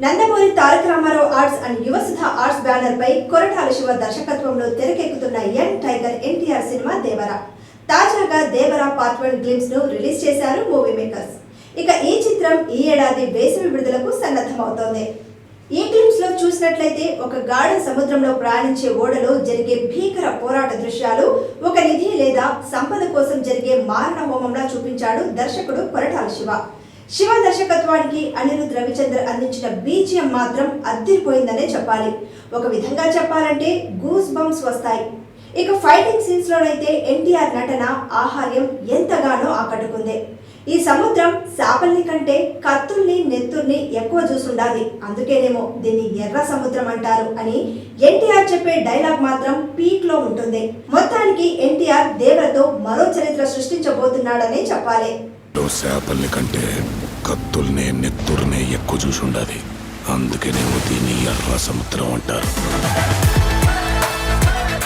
Nandamuri Taraka Ramarao arts and Yuvasudha arts banner పై కొరటాల శివ దర్శకత్వంలో తెరకెక్కుతున్న young tiger NTR cinema Devara. తాజాగా దేవరా పార్ట్ 1 గ్లిమ్స్ ను రిలీజ్ చేశారు మూవీ మేకర్స్. ఇక ఈ చిత్రం ఈ ఏడాది వేసవి విడుదలకు సన్నద్ధమవుతోంది. ఈ గ్లిమ్స్ లో చూసినట్లయితే ఒక గాఢ సముద్రంలో ప్రయాణించే ఓడలో జరిగే భీకర పోరాట దృశ్యాలు ఒక నిధి లేదా సంపద కోసం జరిగే మారణ హోమంలా చూపించాడు దర్శకుడు కొరటాల శివ. శివ దర్శకత్వానికి అనిరుద్ రవిచంద్ర అందించిన బీజిఎం మాత్రం అద్దిరిపోయిందనే చెప్పాలి. ఒక విధంగా చెప్పాలంటే గూస్ బంప్స్ వస్తాయి. ఇక ఫైటింగ్ సీన్స్ లోనైతే ఎన్టీఆర్ నటన ఆహార్యం ఎంతగానో ఆకట్టుకుంది. ఈ సముద్రం శాపల్ని కంటే కత్తుల్ని నెత్తుర్ని ఎక్కువ చూసుండాలి, అందుకేనేమో దీన్ని ఎర్ర సముద్రం అంటారు అని ఎన్టీఆర్ చెప్పే డైలాగ్ మాత్రం పీక్ లో ఉంటుంది. మొత్తానికి ఎన్టీఆర్ దేవరతో మరో చరిత్ర సృష్టించబోతున్నాడనే చెప్పాలి. శాపల్ని కంటే కత్తుల్ని నెత్తుర్నే ఎక్కువ చూసుండాలి, అందుకేనేమో దీన్ని ఎర్ర సముద్రం అంటారు.